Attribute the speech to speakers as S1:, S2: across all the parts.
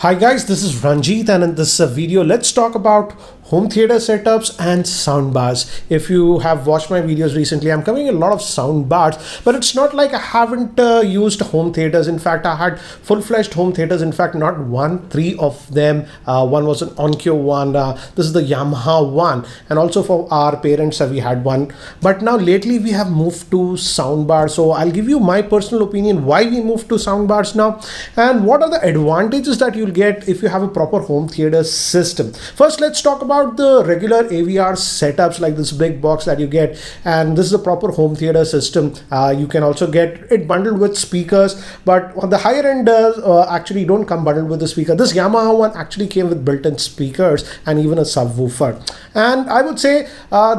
S1: Hi guys, this is Ranjit, and in this video let's talk about home theater setups and soundbars. If you have watched my videos recently, I'm covering a lot of soundbars, but it's not like I haven't used home theaters. In fact, I had full-fledged home theaters. In fact, not one, three of them. One was an Onkyo one. This is the Yamaha one, and also for our parents we had one. But now lately we have moved to soundbars. So I'll give you my personal opinion why we moved to soundbars now, and what are the advantages that you'll get if you have a proper home theater system. First, let's talk about the regular AVR setups like this big box that you get, and this is a proper home theater system. You can also get it bundled with speakers, but on the higher end actually don't come bundled with the speaker. This Yamaha one actually came with built-in speakers and even a subwoofer, and I would say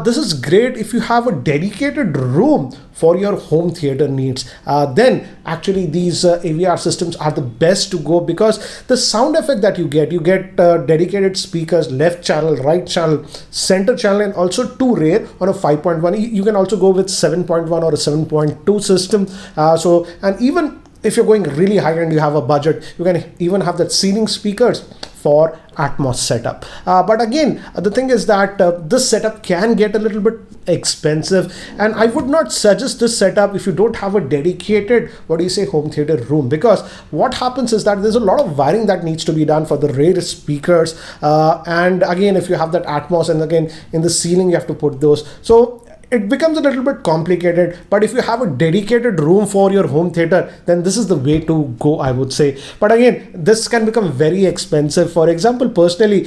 S1: this is great if you have a dedicated room for your home theater needs. Then actually these AVR systems are the best to go, because the sound effect that you get dedicated speakers, left channel, right channel, center channel, and also two rear on a 5.1. You can also go with 7.1 or a 7.2 system. And even if you're going really high end, you have a budget, you can even have that ceiling speakers for Atmos setup. But again, the thing is that this setup can get a little bit expensive, and I would not suggest this setup if you don't have a dedicated home theater room, because what happens is that there's a lot of wiring that needs to be done for the rear speakers, and again, if you have that Atmos, and again in the ceiling you have to put those, so it becomes a little bit complicated. But if you have a dedicated room for your home theater, then this is the way to go, I would say. But again, this can become very expensive. For example, personally,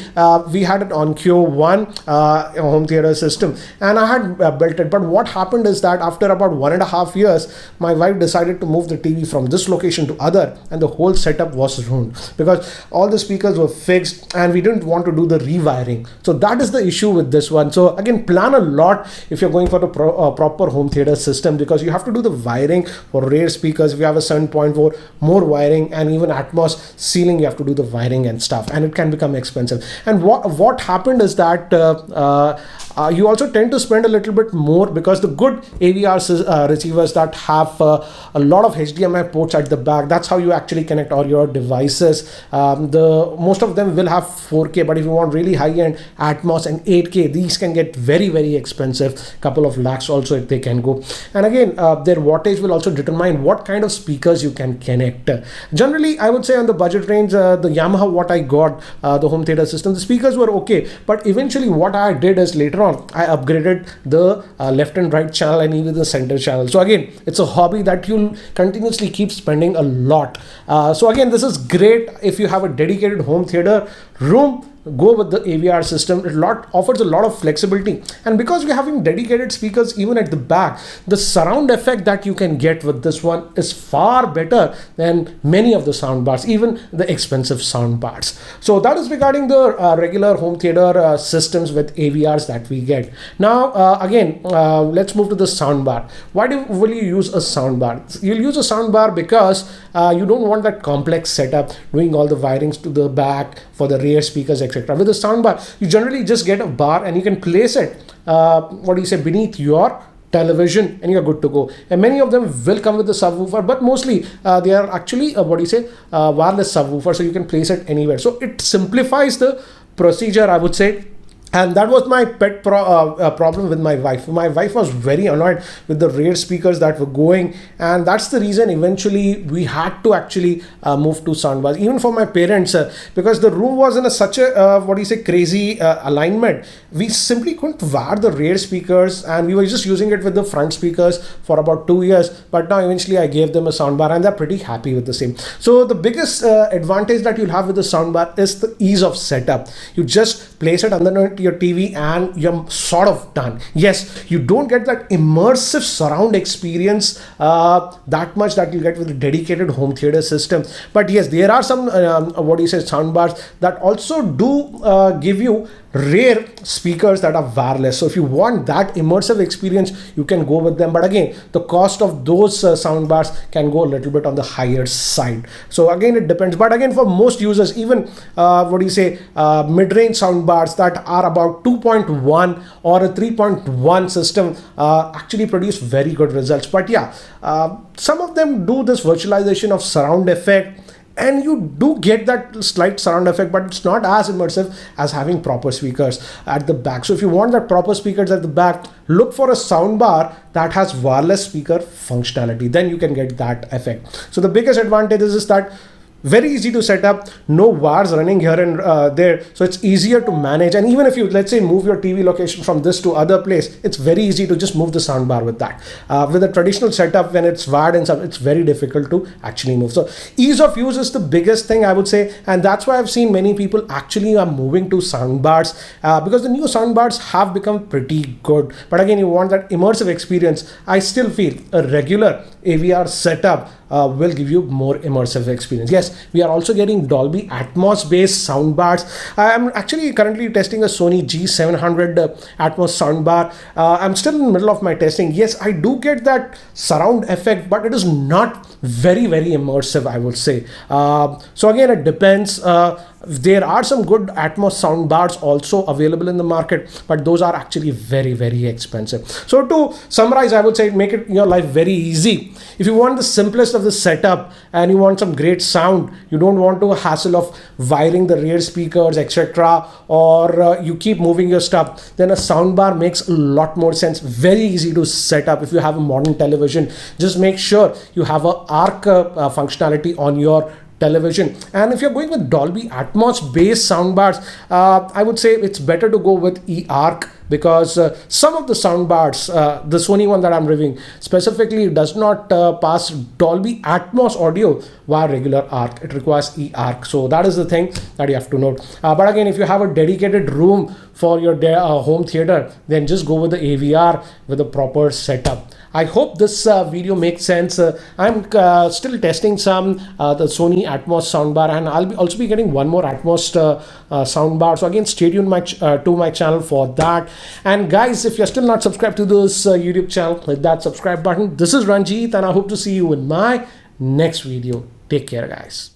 S1: we had an Onkyo one home theater system, and I had built it. But what happened is that after about 1.5 years, my wife decided to move the TV from this location to other, and the whole setup was ruined because all the speakers were fixed, and we didn't want to do the rewiring. So that is the issue with this one. So again, plan a lot if you're going for a proper home theater system, because you have to do the wiring for rear speakers. If you have a 7.4, more wiring, and even Atmos ceiling, you have to do the wiring and stuff, and it can become expensive. And what happened is that you also tend to spend a little bit more, because the good AVR receivers that have a lot of HDMI ports at the back, that's how you actually connect all your devices. Most of them will have 4K, but if you want really high-end Atmos and 8K, these can get very, very expensive. Couple of lakhs also if they can go. And again, their wattage will also determine what kind of speakers you can connect. Generally, I would say on the budget range, the Yamaha what I got, the home theater system, the speakers were okay, but eventually what I did is later on I upgraded the left and right channel and even the center channel. So again, it's a hobby that you'll continuously keep spending a lot. So again, this is great if you have a dedicated home theater room. Go with the AVR system. It offers a lot of flexibility, and because we're having dedicated speakers even at the back, the surround effect that you can get with this one is far better than many of the sound bars, even the expensive sound bars. So that is regarding the regular home theater systems with AVRs that we get. Now again, let's move to the sound bar. Why will you use a sound bar? You'll use a sound bar because you don't want that complex setup, doing all the wirings to the back for the rear speakers, etc. With a soundbar, you generally just get a bar and you can place it beneath your television, and you're good to go. And many of them will come with the subwoofer, but mostly they are actually wireless subwoofer, so you can place it anywhere. So it simplifies the procedure, I would say. And that was my pet problem with my wife. My wife was very annoyed with the rear speakers that were going, and that's the reason eventually we had to actually move to soundbars. Even for my parents, because the room was in such a crazy alignment, we simply couldn't wire the rear speakers, and we were just using it with the front speakers for about 2 years. But now eventually I gave them a soundbar, and they're pretty happy with the same. So the biggest advantage that you'll have with the soundbar is the ease of setup. You just place it underneath your TV and you're sort of done. Yes, you don't get that immersive surround experience that much that you get with a dedicated home theater system, but yes, there are some sound bars that also do give you rear speakers that are wireless. So if you want that immersive experience, you can go with them. But again, the cost of those sound bars can go a little bit on the higher side. So again, it depends. But again, for most users, even mid-range sound bars that are about 2.1 or a 3.1 system actually produce very good results. But yeah, some of them do this virtualization of surround effect and you do get that slight surround effect, but it's not as immersive as having proper speakers at the back. So if you want that proper speakers at the back, look for a soundbar that has wireless speaker functionality, then you can get that effect. So the biggest advantage is that very easy to set up, no wires running here and there, so it's easier to manage. And even if you, let's say, move your TV location from this to other place, it's very easy to just move the soundbar with that. With a traditional setup, when it's wired and stuff, it's very difficult to actually move. So ease of use is the biggest thing, I would say, and that's why I've seen many people actually are moving to soundbars, because the new soundbars have become pretty good. But again, you want that immersive experience. I still feel a regular AVR setup will give you more immersive experience. Yes, we are also getting Dolby Atmos based soundbars. I'm actually currently testing a Sony G700 Atmos soundbar. I'm still in the middle of my testing. Yes, I do get that surround effect, but it is not very immersive, I would say. So again, it depends. There are some good Atmos soundbars also available in the market, but those are actually very expensive. So to summarize, I would say make it your life very easy. If you want the simplest of the setup and you want some great sound, you don't want to hassle of wiring the rear speakers, etc., or you keep moving your stuff, then a soundbar makes a lot more sense. Very easy to set up. If you have a modern television, just make sure you have a ARC functionality on your television. And if you're going with Dolby Atmos based soundbars, I would say it's better to go with eARC, because some of the soundbars, the Sony one that I'm reviewing specifically, does not pass Dolby Atmos audio via regular ARC. It requires eARC. So that is the thing that you have to note. But again, if you have a dedicated room for your home theater, then just go with the AVR with a proper setup. I hope this video makes sense. I'm still testing some the Sony Atmos soundbar, and I'll also be getting one more Atmos soundbar. So again, stay tuned to my channel for that. And guys, if you're still not subscribed to this YouTube channel, hit that subscribe button. This is Ranjit, and I hope to see you in my next video. Take care, guys.